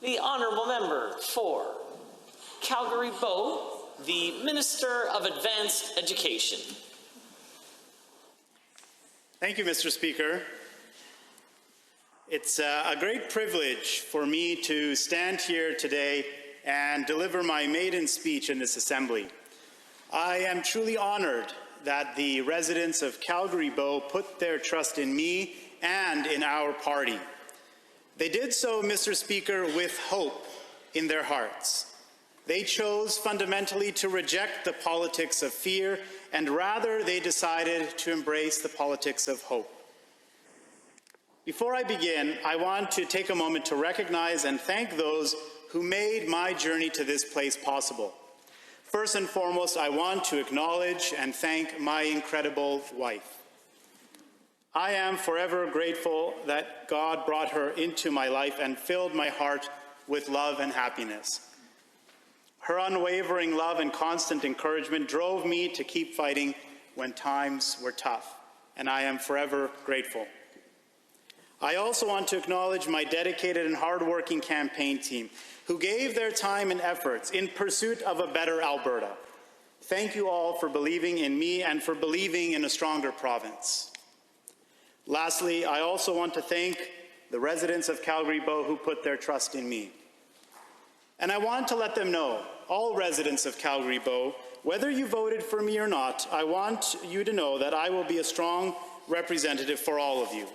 The honourable member for Calgary Bow, the Minister of Advanced Education. Thank you, Mr. Speaker. It's a great privilege for me to stand here today and deliver my maiden speech in this assembly. I am truly honored that the residents of Calgary Bow put their trust in me and in our party. They did so, Mr. Speaker, with hope in their hearts. They chose fundamentally to reject the politics of fear, and rather they decided to embrace the politics of hope. Before I begin, I want to take a moment to recognize and thank those who made my journey to this place possible. First and foremost, I want to acknowledge and thank my incredible wife. I am forever grateful that God brought her into my life and filled my heart with love and happiness. Her unwavering love and constant encouragement drove me to keep fighting when times were tough, and I am forever grateful. I also want to acknowledge my dedicated and hardworking campaign team who gave their time and efforts in pursuit of a better Alberta. Thank you all for believing in me and for believing in a stronger province. Lastly, I also want to thank the residents of Calgary Bow who put their trust in me. And I want to let them know, all residents of Calgary Bow, whether you voted for me or not, I want you to know that I will be a strong representative for all of you.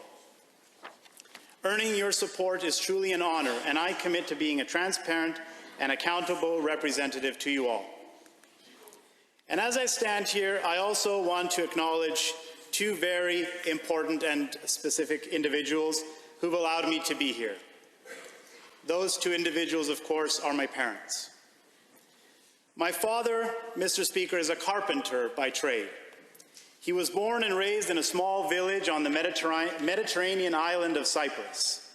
Earning your support is truly an honor, and I commit to being a transparent and accountable representative to you all. And as I stand here, I also want to acknowledge two very important and specific individuals who've allowed me to be here. Those two individuals, of course, are my parents. My father, Mr. Speaker, is a carpenter by trade. He was born and raised in a small village on the Mediterranean island of Cyprus.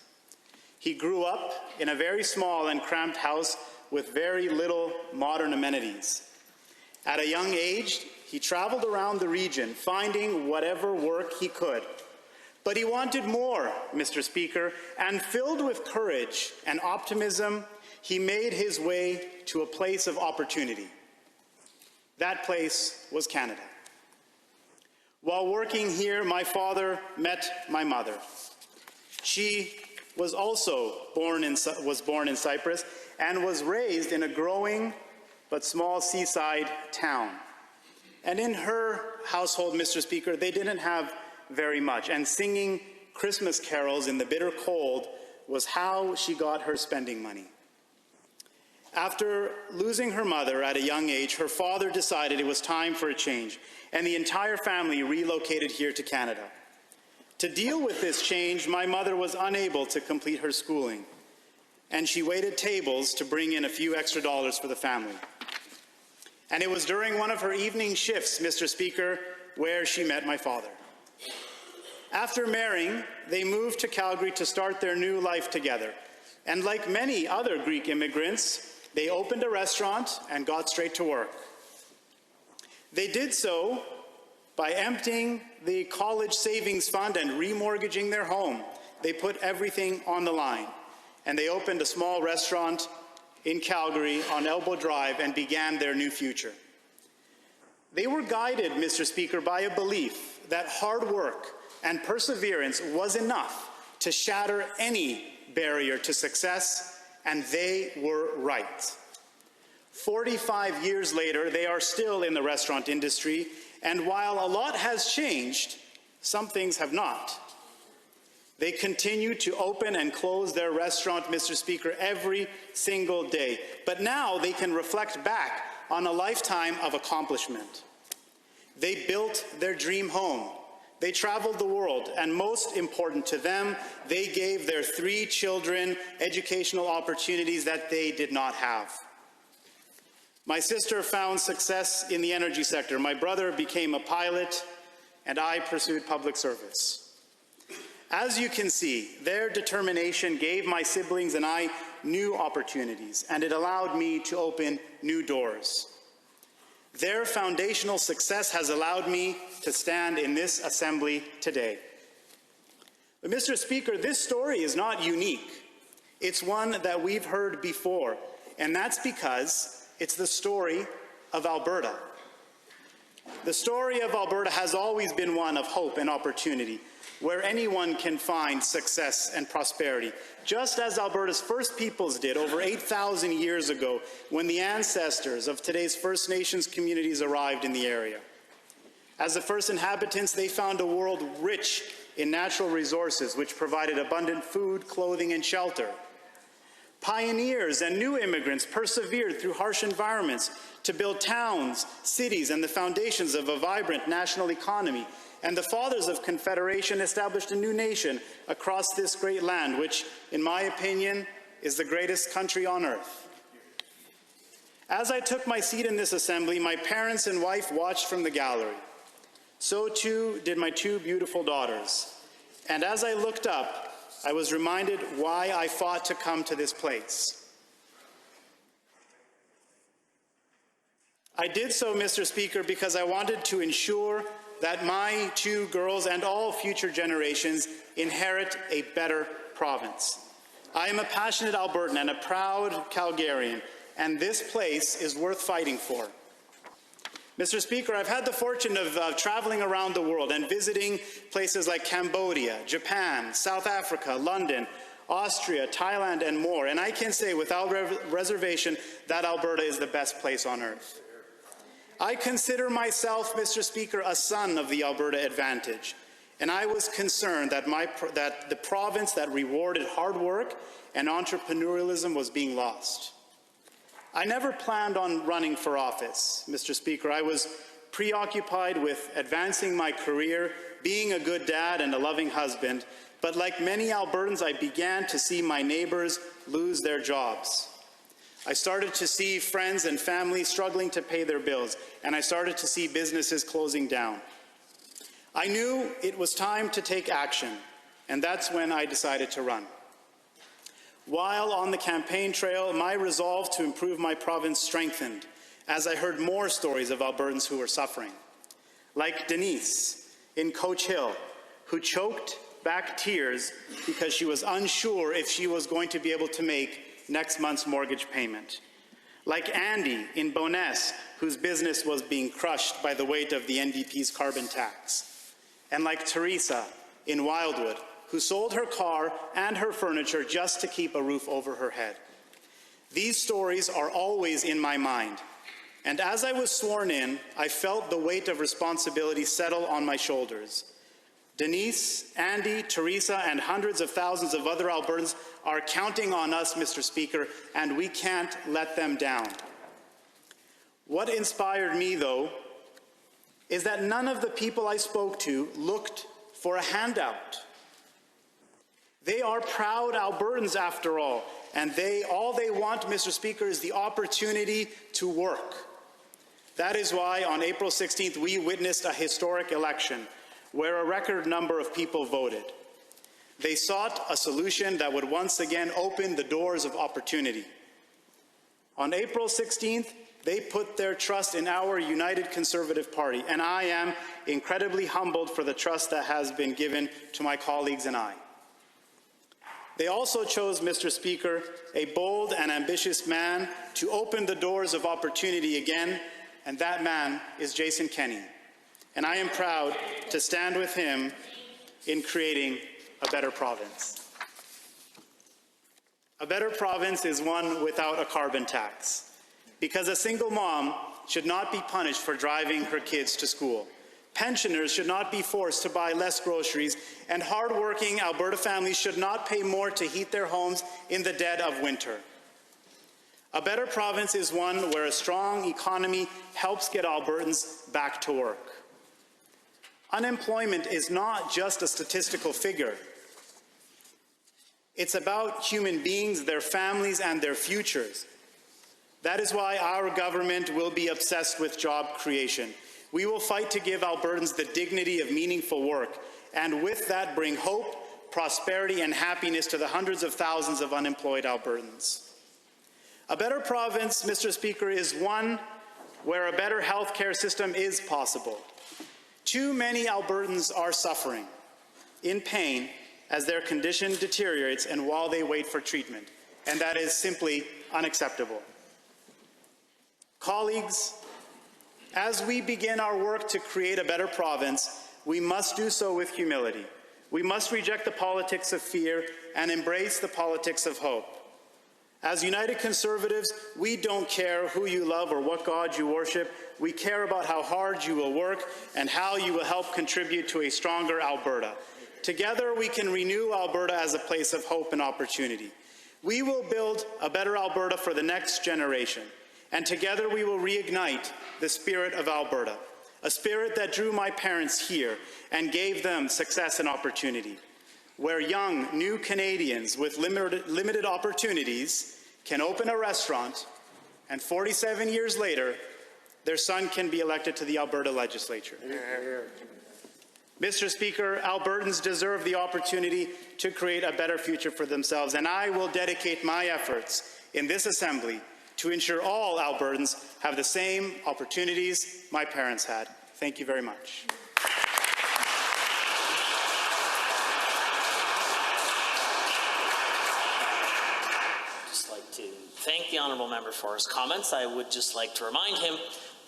He grew up in a very small and cramped house with very little modern amenities. At a young age, he traveled around the region, finding whatever work he could. But he wanted more, Mr. Speaker, and filled with courage and optimism, he made his way to a place of opportunity. That place was Canada. While working here, my father met my mother. She was also born in Cyprus and was raised in a growing but small seaside town. And in her household, Mr. Speaker, they didn't have very much, and singing Christmas carols in the bitter cold was how she got her spending money. After losing her mother at a young age, her father decided it was time for a change, and the entire family relocated here to Canada. To deal with this change, my mother was unable to complete her schooling, and she waited tables to bring in a few extra dollars for the family. And it was during one of her evening shifts, Mr. Speaker, where she met my father. After marrying, they moved to Calgary to start their new life together. And like many other Greek immigrants, they opened a restaurant and got straight to work. They did so by emptying the college savings fund and remortgaging their home. They put everything on the line, and they opened a small restaurant in Calgary on Elbow Drive and began their new future. They were guided, Mr. Speaker, by a belief that hard work and perseverance was enough to shatter any barrier to success, and they were right. 45 years later, they are still in the restaurant industry, and while a lot has changed, some things have not. They continue to open and close their restaurant, Mr. Speaker, every single day. But now they can reflect back on a lifetime of accomplishment. They built their dream home. They traveled the world, and most important to them, they gave their 3 children educational opportunities that they did not have. My sister found success in the energy sector. My brother became a pilot, and I pursued public service. As you can see, their determination gave my siblings and I new opportunities, and it allowed me to open new doors. Their foundational success has allowed me to stand in this assembly today. But Mr. Speaker, this story is not unique. It's one that we've heard before, and that's because it's the story of Alberta. The story of Alberta has always been one of hope and opportunity, where anyone can find success and prosperity, just as Alberta's first peoples did over 8,000 years ago when the ancestors of today's First Nations communities arrived in the area. As the first inhabitants, they found a world rich in natural resources which provided abundant food, clothing, and shelter. Pioneers and new immigrants persevered through harsh environments to build towns, cities, and the foundations of a vibrant national economy. And the fathers of Confederation established a new nation across this great land, which, in my opinion, is the greatest country on earth. As I took my seat in this assembly, my parents and wife watched from the gallery. So too did my two beautiful daughters. And as I looked up, I was reminded why I fought to come to this place. I did so, Mr. Speaker, because I wanted to ensure that my two girls and all future generations inherit a better province. I am a passionate Albertan and a proud Calgarian, and this place is worth fighting for. Mr. Speaker, I've had the fortune of traveling around the world and visiting places like Cambodia, Japan, South Africa, London, Austria, Thailand, and more, and I can say without reservation that Alberta is the best place on earth. I consider myself, Mr. Speaker, a son of the Alberta Advantage, and I was concerned that the province that rewarded hard work and entrepreneurialism was being lost. I never planned on running for office, Mr. Speaker. I was preoccupied with advancing my career, being a good dad and a loving husband, but like many Albertans, I began to see my neighbors lose their jobs. I started to see friends and family struggling to pay their bills, and I started to see businesses closing down. I knew it was time to take action, and that's when I decided to run. While on the campaign trail, my resolve to improve my province strengthened as I heard more stories of Albertans who were suffering, like Denise in Coach Hill, who choked back tears because she was unsure if she was going to be able to make next month's mortgage payment. Like Andy in Bowness, whose business was being crushed by the weight of the NDP's carbon tax. And like Teresa in Wildwood, who sold her car and her furniture just to keep a roof over her head. These stories are always in my mind, and as I was sworn in, I felt the weight of responsibility settle on my shoulders. Denise, Andy, Teresa, and hundreds of thousands of other Albertans are counting on us, Mr. Speaker, and we can't let them down. What inspired me, though, is that none of the people I spoke to looked for a handout. They are proud Albertans, after all, and all they want, Mr. Speaker, is the opportunity to work. That is why on April 16th, we witnessed a historic election where a record number of people voted. They sought a solution that would once again open the doors of opportunity. On April 16th, they put their trust in our United Conservative Party, and I am incredibly humbled for the trust that has been given to my colleagues and I. They also chose, Mr. Speaker, a bold and ambitious man to open the doors of opportunity again, and that man is Jason Kenney. And I am proud to stand with him in creating a better province. A better province is one without a carbon tax, because a single mom should not be punished for driving her kids to school. Pensioners should not be forced to buy less groceries, and hard-working Alberta families should not pay more to heat their homes in the dead of winter. A better province is one where a strong economy helps get Albertans back to work. Unemployment is not just a statistical figure. It's about human beings, their families, and their futures. That is why our government will be obsessed with job creation. We will fight to give Albertans the dignity of meaningful work, and with that bring hope, prosperity, and happiness to the hundreds of thousands of unemployed Albertans. A better province, Mr. Speaker, is one where a better healthcare system is possible. Too many Albertans are suffering, in pain, as their condition deteriorates and while they wait for treatment. And that is simply unacceptable. Colleagues, as we begin our work to create a better province, we must do so with humility. We must reject the politics of fear and embrace the politics of hope. As United Conservatives, we don't care who you love or what God you worship. We care about how hard you will work and how you will help contribute to a stronger Alberta. Together, we can renew Alberta as a place of hope and opportunity. We will build a better Alberta for the next generation, and together we will reignite the spirit of Alberta, a spirit that drew my parents here and gave them success and opportunity, where young, new Canadians with limited opportunities can open a restaurant, and 47 years later, their son can be elected to the Alberta legislature. Mr. Speaker, Albertans deserve the opportunity to create a better future for themselves, and I will dedicate my efforts in this Assembly to ensure all Albertans have the same opportunities my parents had. Thank you very much. Just like to thank the honourable member for his comments. I would just like to remind him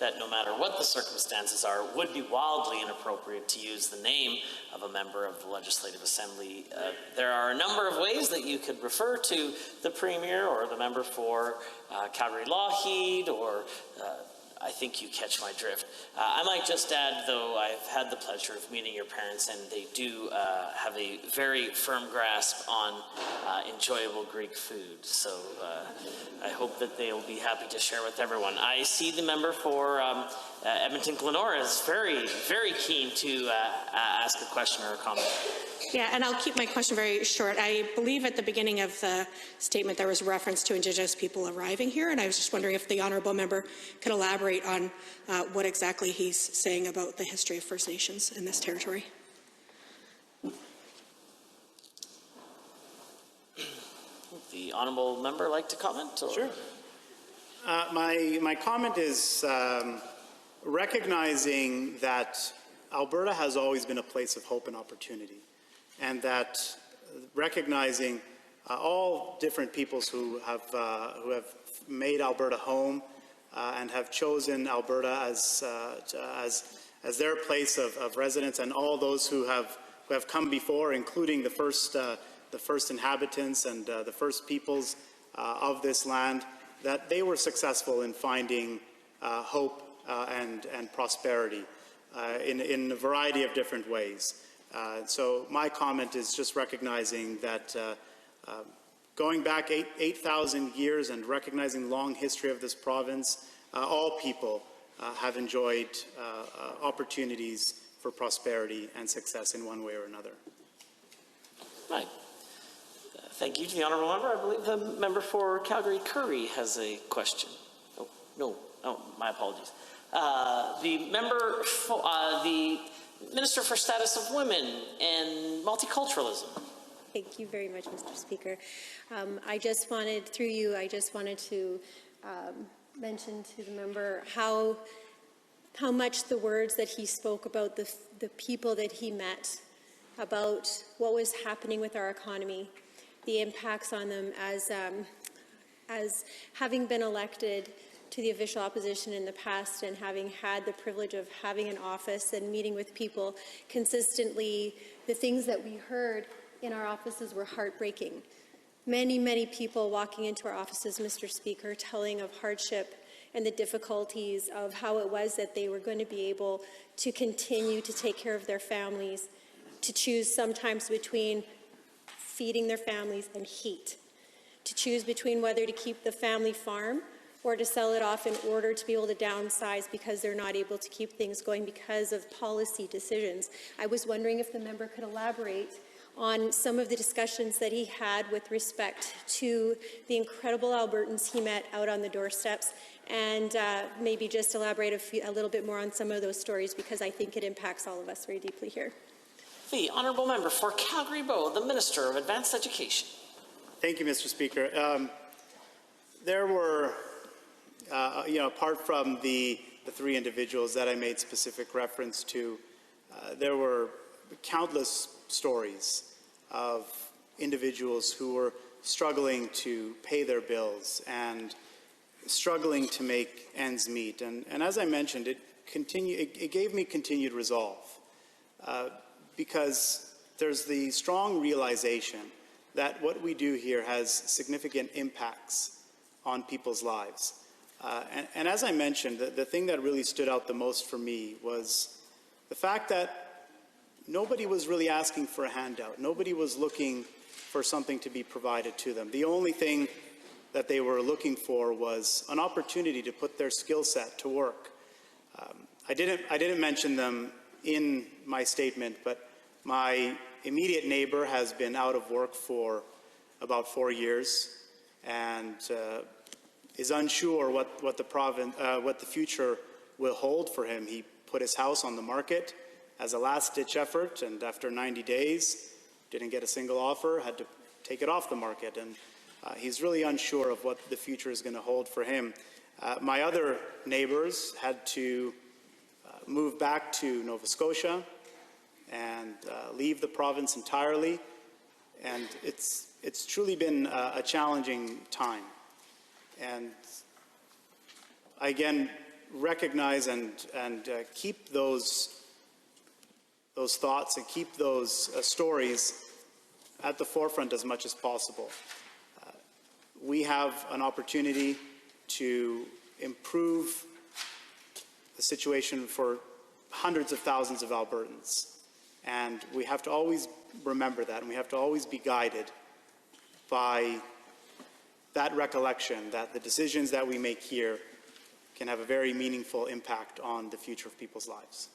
that no matter what the circumstances are, it would be wildly inappropriate to use the name of a member of the Legislative Assembly. There are a number of ways that you could refer to the Premier or the member for Calgary-Lougheed, or I think you catch my drift. I might just add, though, I've had the pleasure of meeting your parents, and they do have a very firm grasp on enjoyable Greek food. So I hope that they'll be happy to share with everyone. I see the member for Edmonton-Glenora is very, very keen to ask a question or a comment. Yeah, and I'll keep my question very short. I believe at the beginning of the statement there was reference to Indigenous people arriving here, and I was just wondering if the honourable member could elaborate on what exactly he's saying about the history of First Nations in this territory. Would the honourable member like to comment? Or? Sure. My comment is recognizing that Alberta has always been a place of hope and opportunity, and that recognizing all different peoples who have made Alberta home and have chosen Alberta as their place of residence, and all those who have come before, including the first inhabitants and the first peoples of this land, that they were successful in finding hope and prosperity in a variety of different ways. So my comment is just recognizing that going back 8,000 years and recognizing the long history of this province, all people have enjoyed opportunities for prosperity and success in one way or another. Right. Thank you to the honourable member. I believe the member for Calgary-Curry has a question. Oh, no. Oh, my apologies. The member for the Minister for Status of Women and Multiculturalism. Thank you very much, Mr. Speaker. I just wanted, through you, to mention to the member how much the words that he spoke about the people that he met, about what was happening with our economy, the impacts on them as having been elected to the official opposition in the past and having had the privilege of having an office and meeting with people consistently, the things that we heard in our offices were heartbreaking. Many, many people walking into our offices, Mr. Speaker, telling of hardship and the difficulties of how it was that they were going to be able to continue to take care of their families, to choose sometimes between feeding their families and heat, to choose between whether to keep the family farm or to sell it off in order to be able to downsize because they're not able to keep things going because of policy decisions. I was wondering if the member could elaborate on some of the discussions that he had with respect to the incredible Albertans he met out on the doorsteps, and maybe just elaborate a little bit more on some of those stories, because I think it impacts all of us very deeply here. The honourable member for Calgary-Bow, the Minister of Advanced Education. Thank you, Mr. Speaker. There were, apart from the three individuals that I made specific reference to, there were countless stories of individuals who were struggling to pay their bills and struggling to make ends meet. And as I mentioned, it gave me continued resolve because there's the strong realization that what we do here has significant impacts on people's lives. And as I mentioned, the thing that really stood out the most for me was the fact that nobody was really asking for a handout. Nobody was looking for something to be provided to them. The only thing that they were looking for was an opportunity to put their skill set to work. I didn't mention them in my statement, but my immediate neighbor has been out of work for about 4 years and is unsure what the future will hold for him. He put his house on the market as a last-ditch effort, and after 90 days, didn't get a single offer, had to take it off the market, and he's really unsure of what the future is going to hold for him. My other neighbors had to move back to Nova Scotia and leave the province entirely, and it's truly been a challenging time. And I again recognize and keep those thoughts and keep those stories at the forefront as much as possible. We have an opportunity to improve the situation for hundreds of thousands of Albertans. And we have to always remember that, and we have to always be guided by that recollection that the decisions that we make here can have a very meaningful impact on the future of people's lives.